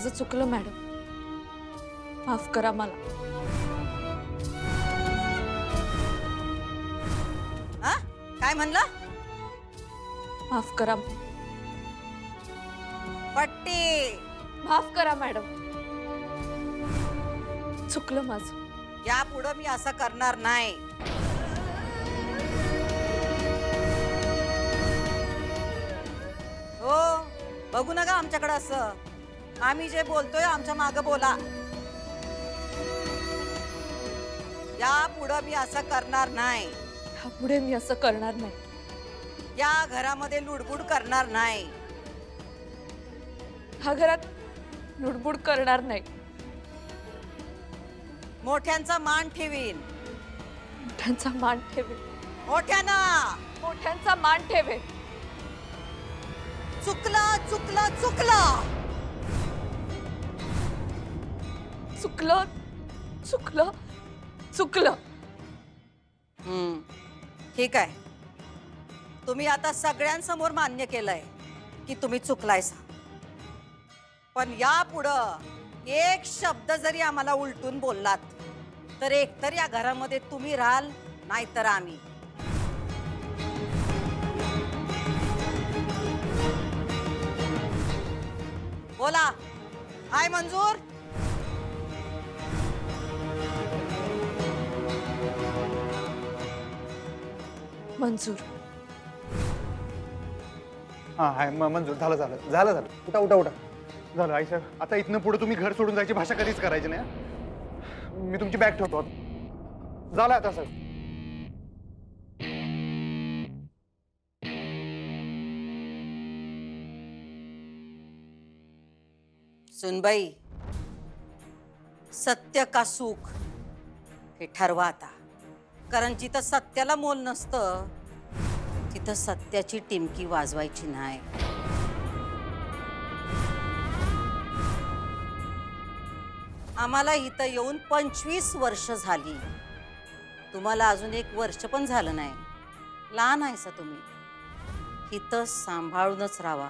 माझं चुकलं मॅडम, माफ करा मला. हा काय म्हणलं? माफ करा. पट्टी. माफ करा मॅडम, चुकलं माझं. यापुढं मी असं करणार नाही. हो, बघू नका आमच्याकडे असं. आम्ही जे बोलतोय आमच्या मागं बोला. यापुढं मी असं करणार नाही. ह्यापुढे मी असं करणार नाही. या घरामध्ये लुडबुड करणार नाही. ह्या घरात लुडबुड करणार नाही. मोठ्यांचा मान ठेवीन. मोठ्यांचा मान ठेवे. मोठ्यानं. मोठ्यांचा मान ठेवे. चुकलं चुकलं चुकलं. चुकलं चुकलं चुकलं. ठीक आहे. तुम्ही आता सगळ्यांसमोर मान्य केलंय की तुम्ही चुकलायसा. पण यापुढं एक शब्द जरी आम्हाला उलटून बोललात तर एकतर या घरामध्ये तुम्ही राहाल नाहीतर आम्ही. बोला, हाय मंजूर? मंजूर. हा हाय मंजूर. झालं झालं झालं झालं. उठा उठा उठा. झालं आई साहेब. आता इथनं पुढे तुम्ही घर सोडून जायची भाषा कधीच करायची नाही हं? मी तुमची बॅग ठेवतो. झालं आता सर. सुनबाई, सत्य का सुख हे ठरवा आता. कारण जिथं सत्याला मोल नसतं तिथं सत्याची टिमकी वाजवायची नाही. आम्हाला इथं येऊन 25 वर्ष झाली. तुम्हाला अजून 1 वर्ष पण झालं नाही. लहान आहेसा तुम्ही. इथं सांभाळूनच राहा.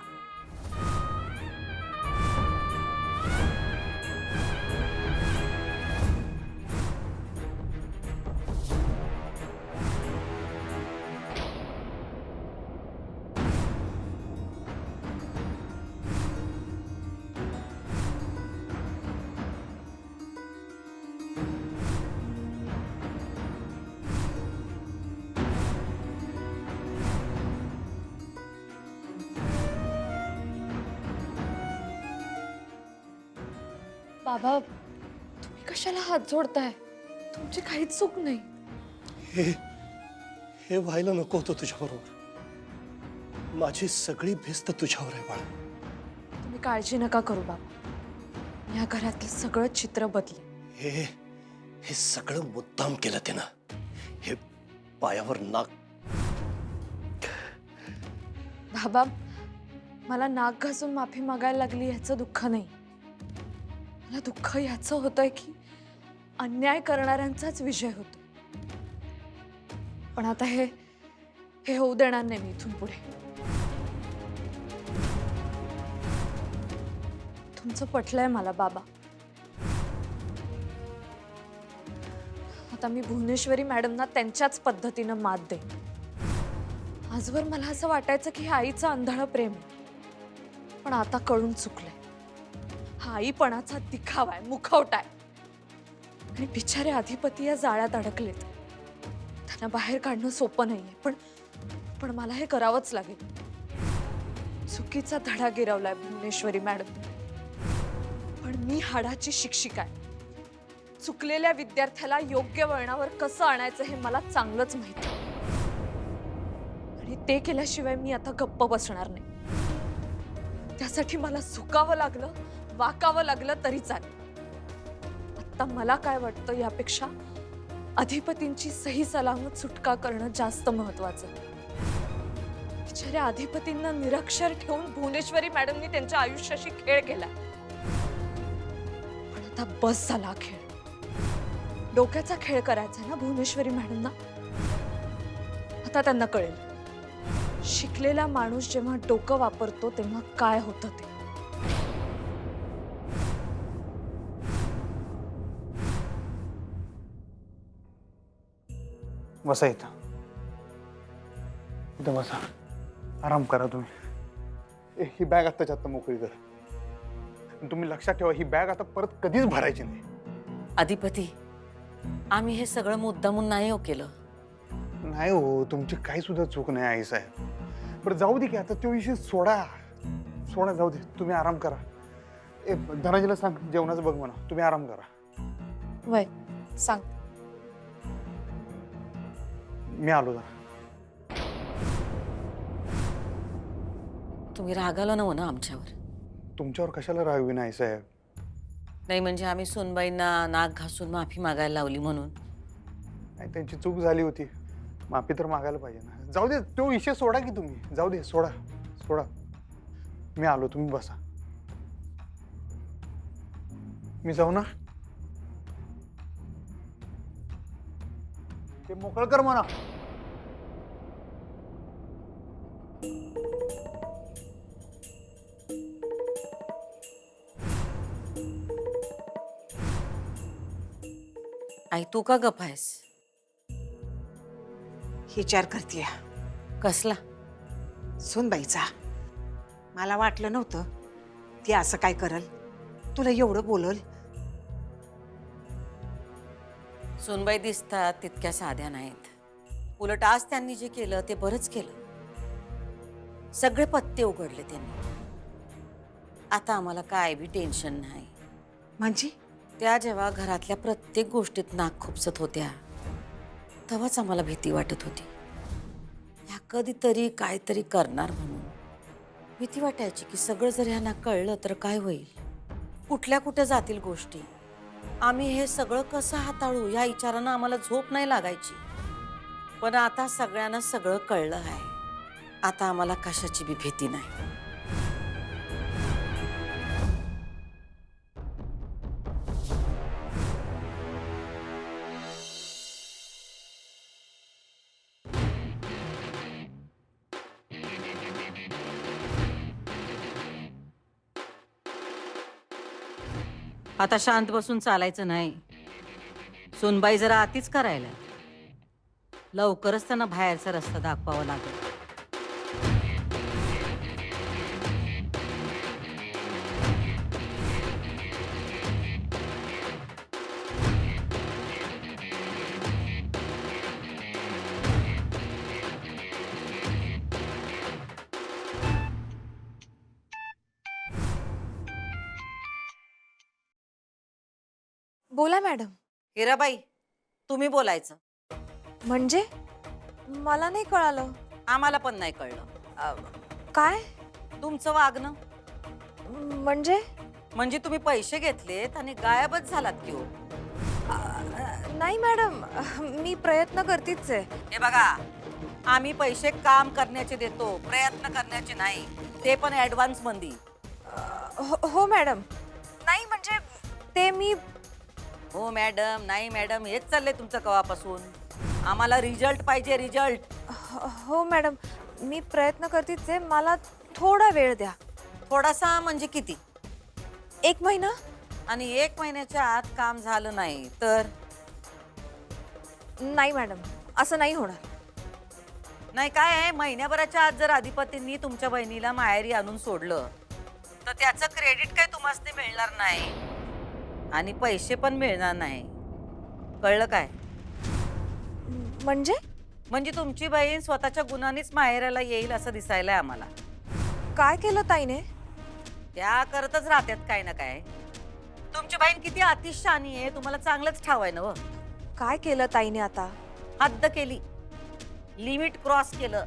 बाबा, तुम्ही कशाला हात जोडताय? तुमची काहीच चूक नाही. हे व्हायला नको होतं तुझ्याबरोबर. माझी सगळी भिस्त तुझ्यावर आहे बाळा. तुम्ही काळजी नका करू बाबा. या घरातलं सगळं चित्र बदले. हे सगळं मुद्दाम केलं त्यानं. हे पायावर नाक. बाबा, मला नाक घासून माफी मागायला लागली ह्याचं दुःख नाही. मला दुःख ह्याचं होतंय की अन्याय करणाऱ्यांचाच विजय होतो. पण आता हे होऊ देणार नाही मी इथून पुढे. तुमचं पटलंय मला बाबा. आता मी भुवनेश्वरी मॅडमना त्यांच्याच पद्धतीनं मात दे. आजवर मला असं वाटायचं की हे आईचं अंधळ प्रेम आहे. पण आता कळून चुकलंय. हा आईपणाचा दिखावा आहे, मुखवटा आहे. आणि बिचारे अधिपती या जाळ्यात अडकलेत. त्यांना बाहेर काढणं सोपं नाहीये. पण मला हे करावंच लागेल. चुकीचा धडा गिरवलाय भुवनेश्वरी मॅडम. पण मी हाडाची शिक्षिका आहे. चुकलेल्या विद्यार्थ्याला योग्य वळणावर कसं आणायचं हे मला चांगलंच माहिती आहे. आणि ते केल्याशिवाय मी आता गप्प बसणार नाही. त्यासाठी मला झुकावं लागलं, वाकावं लागलं तरी चालेल. आता मला काय वाटतं यापेक्षा अधिपतींची सही सलामत सुटका करणं जास्त महत्वाचं. बिचाऱ्या अधिपतींना निरक्षर ठेवून भुवनेश्वरी मॅडमनी त्यांच्या आयुष्याशी खेळ केला. पण आता बस झाला खेळ. डोक्याचा खेळ करायचा ना भुवनेश्वरी मॅडमना. आता त्यांना कळेल शिकलेला माणूस जेव्हा डोकं वापरतो तेव्हा काय होतं ते. बसा इथं इथं बसा. आराम करा तुम्ही. ही बॅग आत्ताच्या आत्ता मोकळी करा. तुम्ही लक्षात ठेवा, ही बॅग आता परत कधीच भरायची नाही. अधिपती, आम्ही हे सगळं मुद्दामून नाही हो केलं. नाही हो, तुमची काही सुद्धा चूक नाही आई साहेब. बरं जाऊ दे की आता तो विषय सोडा. सोडा, जाऊ दे. तुम्ही आराम करा. धनाजीला सांग जेवणाचं बघ म्हणा. तुम्ही आराम करा. वय सांग. मी आलो जरा. तुम्ही रागाला नव्ह ना आमच्यावर? तुमच्यावर कशाला रागवी नाही साहेब? नाही म्हणजे आम्ही सोनबाईंना नाक घासून माफी मागायला लावली म्हणून? नाही, त्यांची चूक झाली होती. माफी तर मागायला पाहिजे ना. जाऊ दे, तो विषय सोडा की तुम्ही. जाऊ दे, सोडा सोडा. मी आलो, तुम्ही बसा. मी जाऊ ना? ते मोकळ कर म्हणा. आई तू का गप आहेस? विचार करतेय कसला? सुनबाईचा. मला वाटलं नव्हतं ती असं काय करल, तुला एवढं बोलल. सोनबाई दिसतात तितक्या साध्या नाहीत. उलट आज त्यांनी जे केलं ते बरंच केलं. सगळे पत्ते उघडले त्यांनी. आता आम्हाला काय बी टेन्शन नाही. म्हणजे त्या जेव्हा घरातल्या प्रत्येक गोष्टीत नाक खुपसत होत्या तेव्हाच आम्हाला भीती वाटत होती. ह्या कधीतरी काहीतरी करणार म्हणून भीती वाटायची की सगळं जर ह्यांना कळलं तर काय होईल, कुठल्या कुठे जातील गोष्टी. आम्ही हे सगळं कसं हाताळू या विचारानं आम्हाला झोप नाही लागायची. पण आता सगळ्यांना सगळं कळलं आहे. आता आम्हाला कशाची बी भीती नाही. आता शांत बसून चालायचं नाही. सोनबाई जरा आतीच करायला. लवकरच त्यांना बाहेरचा रस्ता दाखवावा लागेल. बोला मॅडम. हिराबाई, तुम्ही बोलायचं. म्हणजे मला नाही कळालं. आम्हाला पण नाही कळलं. काय तुमचं वागणं म्हणजे तुम्ही पैसे घेतलेत आणि गायबच झालात की हो. नाही मॅडम, मी प्रयत्न करतीच आहे. हे बघा, आम्ही पैसे काम करण्याचे देतो, प्रयत्न करण्याचे नाही. ते पण ऍडव्हान्स मंदी. हो मॅडम. नाही म्हणजे ते मी. हो मॅडम, नाही मॅडम, हेच चाललंय तुमचं कवापासून. आम्हाला रिझल्ट पाहिजे, रिझल्ट. हो मॅडम, मी प्रयत्न करतीच आहे. मला थोडा वेळ द्या. थोडासा म्हणजे किती? 1 महिना. आणि 1 महिन्याच्या आत काम झालं नाही तर? नाही मॅडम, असं नाही होणार. नाही काय आहे, महिन्याभराच्या आत जर अधिपतींनी तुमच्या बहिणीला माहेरी आणून सोडलं तर त्याचं क्रेडिट काय तुम्हाला मिळणार नाही आणि पैसे पण मिळणार नाही. कळलं काय? म्हणजे तुमची बहीण स्वतःच्या गुणांनीच माहेराला येईल असं दिसायलंय आम्हाला. काय केलं ताईने? त्या करतच राहतात काय ना काय. तुमची बहीण किती अतिशहाणी आहे तुम्हाला चांगलंच ठाव आहे ना. व काय केलं ताईने आता? हद्द केली, लिमिट क्रॉस केलं.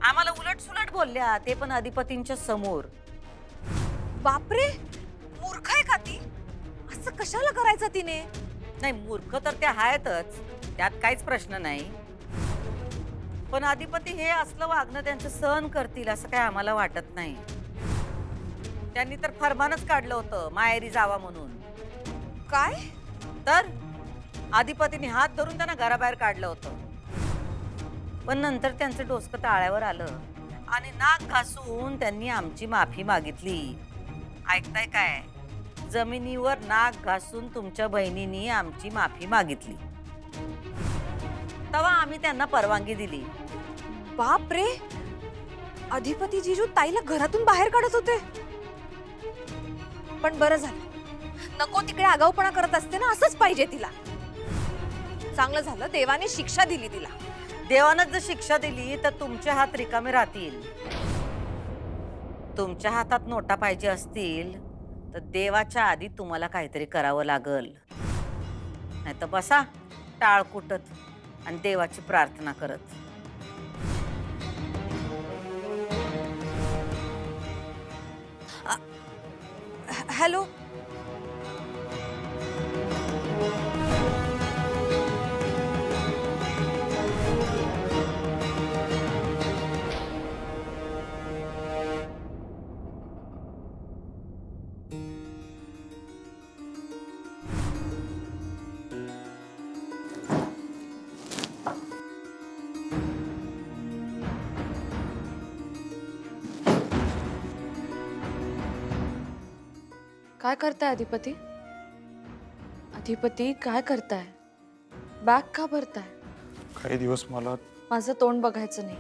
आम्हाला उलट सुलट बोलल्या, ते पण अधिपतींच्या समोर. बापरे, मूर्ख आहे का ती? असं कशाला करायचं तिने? नाही, मूर्ख तर त्या आहेतच, त्यात काहीच प्रश्न नाही. पण अधिपती हे असलं वागणं त्यांचं सहन करतील असं काय आम्हाला वाटत नाही. त्यांनी तर फरमानच काढलं होतं माहेरी जावा म्हणून. काय? तर अधिपतीने हात धरून त्यांना घराबाहेर काढलं होतं. पण नंतर त्यांचं डोसकं टाळ्यावर आलं आणि नाक घासून त्यांनी आमची माफी मागितली. ऐकताय काय? जमिनीवर नाक घासून तुमच्या बहिणींनी आमची माफी मागितली. तेव्हा आम्ही त्यांना परवानगी दिली. बाप रे, अधिपती जिजू ताईला घरातून बाहेर काढत होते. पण बरं झालं, नको तिकडे आगाऊपणा करत असते ना, असंच पाहिजे तिला. चांगलं झालं देवाने शिक्षा दिली तिला. देवानं जर शिक्षा दिली तर तुमचे हात रिकामे राहतील. तुमच्या हातात नोटा पाहिजे असतील तर देवाच्या आधी तुम्हाला काहीतरी करावं लागल. नाही तर बसा टाळ कुटत आणि देवाची प्रार्थना करत. हॅलो, काय करताय अधिपती? अधिपती काय करताय? बॅग का भरताय? काही दिवस मला माझं तोंड बघायचं नाही.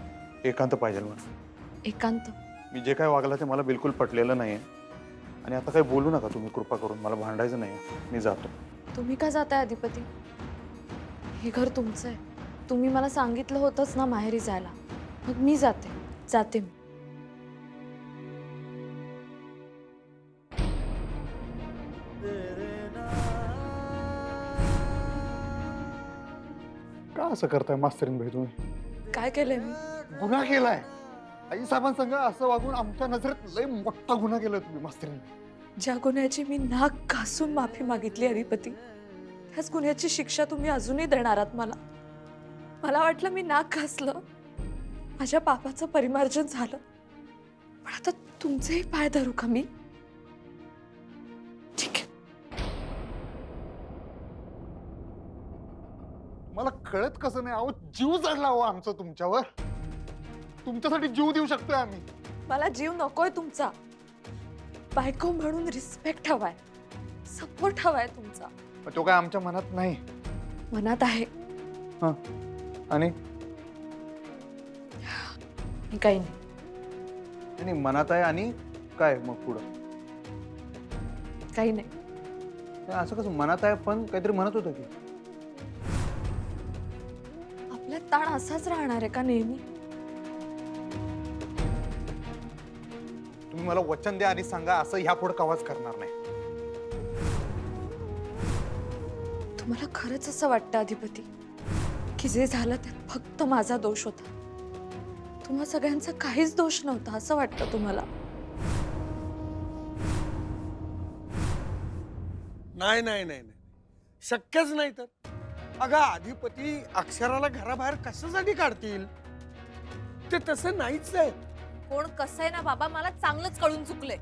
एकांत पाहिजे मला. एकांत? मी जे काय वागलं ते मला बिलकुल पटलेलं नाहीये. आणि आता काही बोलू नका तुम्ही कृपा करून. मला भांडायचं नाही. मी जातो. तुम्ही का जाताय अधिपती? हे घर तुमचं आहे. तुम्ही मला सांगितलं होतंच ना माहेरी जायला. मग मी जाते मी. का असं करताय मास्तरीन भाई तुम्ही? काय केलंय मी? गुन्हा केलाय. आई साहेबांसंग असं वागून आमच्या नजरेत लय मोठा गुन्हा केलाय तुम्ही मास्तरीन. ज्या गुन्ह्याची मी नाक घासून माफी मागितली अधिपती, त्याच गुन्ह्याची शिक्षा तुम्ही अजूनही देणार आहात मला. मला वाटलं मी नाक घासलं, माझ्या पापाचं परिमार्जन झालं. पण आता तुमचेही पाय धरू का मी? ठीक आहे. मला कळत कसं नाही. अहो जीव चढला हो आमचा तुमच्यावर. तुमच्यासाठी जीव देऊ शकतोय आम्ही. मला जीव नकोय तुमचा. बायको म्हणून रिस्पेक्ट हवाय, सपोर्ट हवाय तुमचा. पण तो काय आमच्या मनात नाही. मनात आहे. हा, आणि काही नाही. आणि मनात आहे आणि काय मग पुढं? काही नाही. असं कसं मनात आहे पण काहीतरी म्हणत होतं की? आपला ताण असाच राहणार आहे का नेहमी? तुम्ही मला वचन द्या आणि सांगा असं ह्यापुढे कवाच करणार नाही. तुम्हाला खरंच असं वाटतं अधिपती की जे झालं ते फक्त माझा दोष होता? तुम्हा सगळ्यांचा काहीच दोष नव्हता असं वाटतं तुम्हाला? नाही नाही नाही नाही, शक्यच नाही. तर अगं अधिपती अक्षराला घराबाहेर कशासाठी काढतील? ते तसं नाहीच आहे. कोण कसं आहे ना बाबा, मला चांगलंच कळून चुकलंय.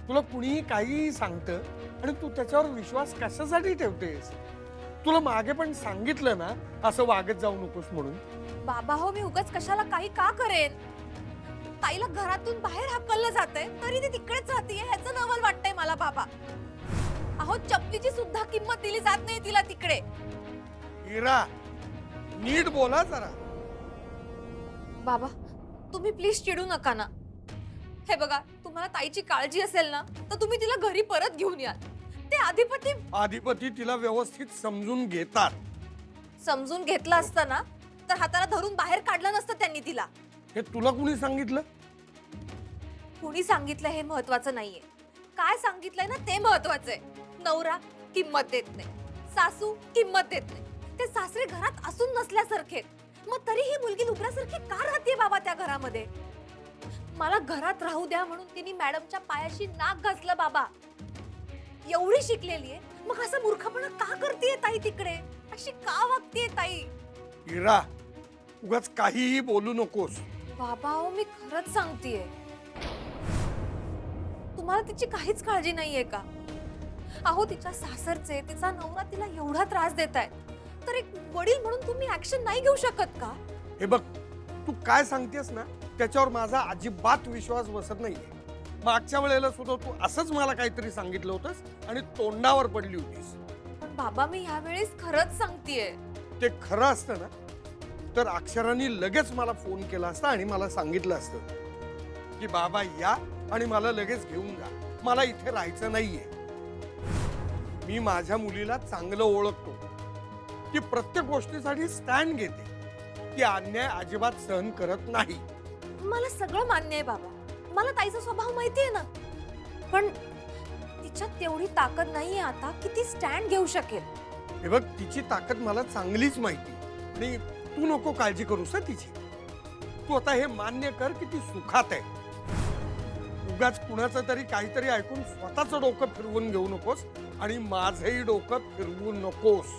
तुला कुणीही काहीही सांगतं आणि तू त्याच्यावर विश्वास कशासाठी ठेवतेस? तुला मागे पण सांगितलं ना असं वागत जाऊ नकोस म्हणून. बाबा हो, मी उगाच कशाला काही का करेन? ताईला घरातून बाहेर हाकललं जातंय तरी ती तिकडेच राहतीये ह्याचं नवल वाटतंय मला बाबा. अहो चपलीची सुद्धा किंमत दिली जात नाही तिला तिकडे. हिरा, नीट बोला जरा. बाबा तुम्ही प्लीज चिडू नका ना. हे बघा, तुम्हाला ताईची काळजी असेल ना तर तुम्ही तिला घरी परत घेऊन या. ते अधिपती तिला व्यवस्थित समजून घेतात. समजून घेतलं असतं ना तर हाताला धरून बाहेर काढलं नसतं त्यांनी तिला. हे तुला कुणी सांगितलं? कुणी सांगितलं हे महत्वाचं नाहीये, काय सांगितलंय ना ते महत्वाचं आहे. नवरा किंमत देत नाही, सासू किंमत देत नाही. ते सासरे घरात असून नसल्यासारखे, मग तरी ही मुलगी लुबऱ्यासारखी का राहते बाबा त्या घरामध्ये? मला घरात राहू द्या म्हणून तिने मॅडमच्या पायाशी नाक घासलं बाबा. एवढी शिकलेली आहे, मग असं मूर्खपणा का करतेय ताई तिकडे? अशी का वागतेय ताई? हिरा, उगाच काहीही बोलू नकोस. बाबा हो, मी खरंच सांगतेय. तुम्हाला तिची काहीच काळजी नाहीये का? अहो तिच्या सासरचे, तिचा नवरा तिला एवढा त्रास देताय, तर एक वडील म्हणून तुम्ही ऍक्शन नाही घेऊ शकत का? हे बघ, तू काय सांगतेस ना त्याच्यावर माझा अजिबात विश्वास बसत नाहीये. मागच्या वेळेला सुद्धा तू असंच मला काहीतरी सांगितलं होतंस आणि तोंडावर पडली होतीस. पण बाबा मी ह्या वेळेस खरंच सांगतेय. ते खरं असतं ना तर अक्षराने लगेच मला फोन केला असता आणि मला सांगितलं असतं की बाबा या आणि मला लगेच घेऊन जा, मला इथे राहायचं नाहीये. मी माझ्या मुलीला चांगलं ओळखतो. ती प्रत्येक गोष्टीसाठी स्टँड घेते. ती अन्याय अजिबात सहन करत नाही. मला सगळं मान्य आहे बाबा, मला ताईचा स्वभाव माहितीये ना, पण तिच्यात तेवढी ताकद नाहीये आता की ती स्टँड घेऊ शकेल. हे बघ, तिची ताकद मला चांगलीच माहिती आणि तू नको काळजी करूस हं तिची. तू आता हे मान्य कर की ती सुखात आहे. उगाच कुणाचं तरी काहीतरी ऐकून स्वतःचं डोकं फिरवून घेऊ नकोस आणि माझंही डोकं फिरवू नकोस.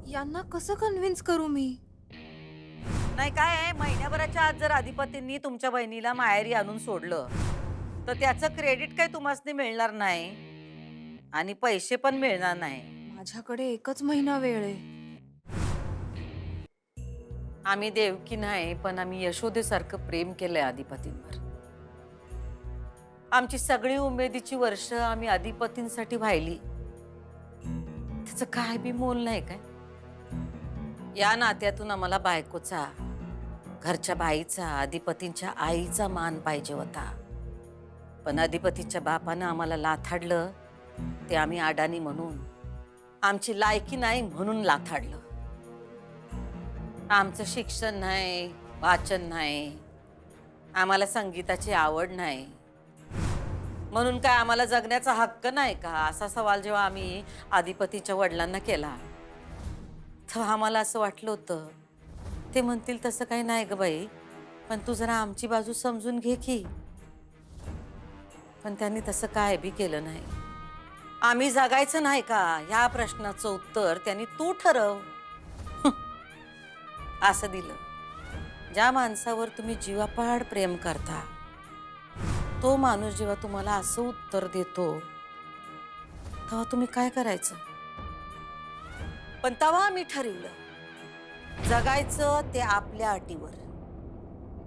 यांना कसं कन्व्हिन्स करू मी? नाही काय आहे, महिन्याभराच्या आत जर अधिपतींनी तुमच्या बहिणीला माहेरी आणून सोडलं तर त्याचं क्रेडिट काही तुम्हाला मिळणार नाही आणि पैसे पण मिळणार नाही. माझ्याकडे एकच महिना वेळ आहे. आम्ही देवकी नाही, पण आम्ही यशोदेसारखं प्रेम केलंय अधिपतींवर. आमची सगळी उमेदीची वर्ष आम्ही अधिपतींसाठी वाहिली. त्याचं काय बी मोल नाही काय. या नात्यातून आम्हाला बायकोचा, घरच्या बाईचा, अधिपतींच्या आईचा मान पाहिजे होता. पण अधिपतीच्या बापानं आम्हाला लाथाडलं ते आम्ही अडाणी म्हणून, आमची लायकी नाही म्हणून लाथाडलं. आमचं शिक्षण नाही, वाचन नाही, आम्हाला संगीताची आवड नाही म्हणून काय आम्हाला जगण्याचा हक्क नाही का, असा सवाल जेव्हा आम्ही अधिपतीच्या वडिलांना केला तेव्हा आम्हाला असं वाटलं होतं ते म्हणतील तसं काही नाही ग बाई, पण तू जरा आमची बाजू समजून घे की. पण त्यांनी तसं काय बी केलं नाही. आम्ही जगायचं नाही का ह्या प्रश्नाचं उत्तर त्यांनी तू ठरव असं दिलं. ज्या माणसावर तुम्ही जीवापाड प्रेम करता तो माणूस जेव्हा तुम्हाला असं उत्तर देतो तेव्हा तुम्ही काय करायचं. पण तेव्हा आम्ही ठरवलं जगायचं ते आपल्या अटीवर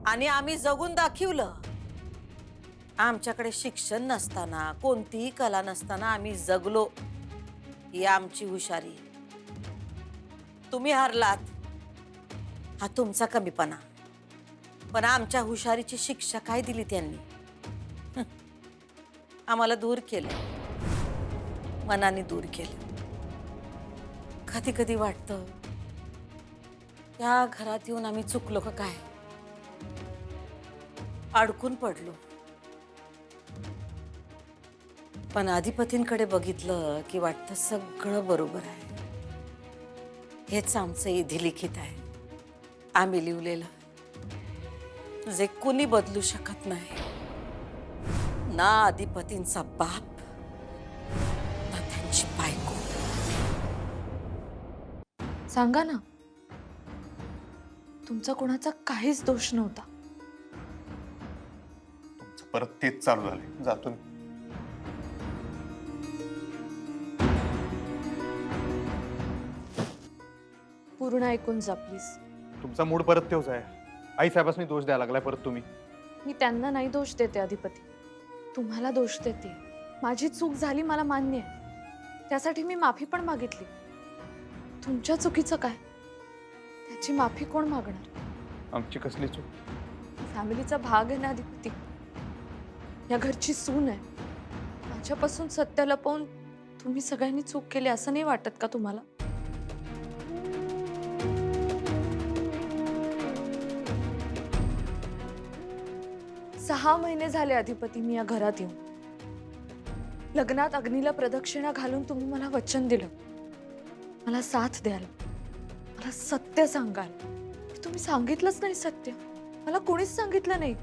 आणि आम्ही जगून दाखवलं. आमच्याकडे शिक्षण नसताना, कोणतीही कला नसताना आम्ही जगलो. ही आमची हुशारी. तुम्ही हारलात हा तुमचा कमीपणा, पण आमच्या हुशारीची शिक्षा काय दिली त्यांनी. आम्हाला दूर केलं, मनाने दूर केलं. कधी कधी वाटतं या घरात येऊन आम्ही चुकलो का काय, अडकून पडलो. पण अधिपतींकडे बघितलं की वाटतं सगळं बरोबर आहे. हेच आमचं विधिलिखित आहे, आम्ही लिहिलेलं, जे कुणी बदलू शकत नाही. ना अधिपतींचा बाप ना त्यांची बायको. सांगा ना, तुमचा कोणाचा काहीच दोष नव्हता. तुमचं परत तेच चालू झालंय. जातो मी. पूर्ण ऐकून जा प्लीज. तुमचा मूड परत तेच आहे. आई साहेबांनी दोष द्यायला लागलाय परत तुम्ही. मी त्यांना नाही दोष देते अधिपती, तुम्हाला दोष देते. माझी चूक झाली, मला मान्य आहे. त्यासाठी मी माफी पण मागितली. तुमच्या चुकीचं काय, त्याची माफी कोण मागणार. आमची कसली चूक. फॅमिलीचा भाग आहे ना अधिपती, या घरची सून आहे. माझ्यापासून सत्य लपवून तुम्ही सगळ्यांनी चूक केली असं नाही वाटत का तुम्हाला. सहा महिने झाले अधिपती मी या घरात येऊन. लग्नात अग्नीला प्रदक्षिणा घालून तुम्ही मला वचन दिलं मला साथ द्याल, मला सत्य सांगाल. तुम्ही सांगितलंच नाही सत्य. मला कोणीच सांगितलं नाही.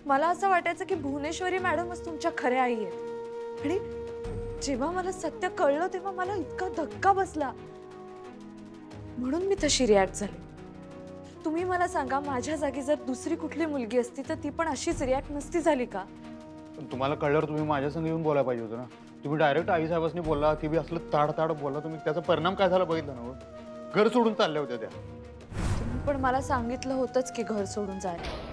मला असं वाटायचं की भुवनेश्वरी मॅडमच तुमच्या खऱ्या आई आहेत. आणि जेव्हा मला सत्य कळलं तेव्हा मला इतका धक्का बसला, म्हणून मी तशी रिॲक्ट झाली. तुम्ही मला सांगा, माझ्या जागी जर दुसरी कुठली मुलगी असती तर ती पण अशीच रिॲक्ट नसती झाली का. पण तुम्हाला कळल्यावर तुम्ही माझ्या संग येऊन बोलायला पाहिजे होतं ना. तुम्ही डायरेक्ट आई साहेबांनी बोलला, ती बी असलं ताड बोलला. तुम्ही त्याचा परिणाम काय झाला बघितलं ना. घर सोडून चालल्या होत्या त्या. तुम्ही पण मला सांगितलं होतंच की घर सोडून जायला.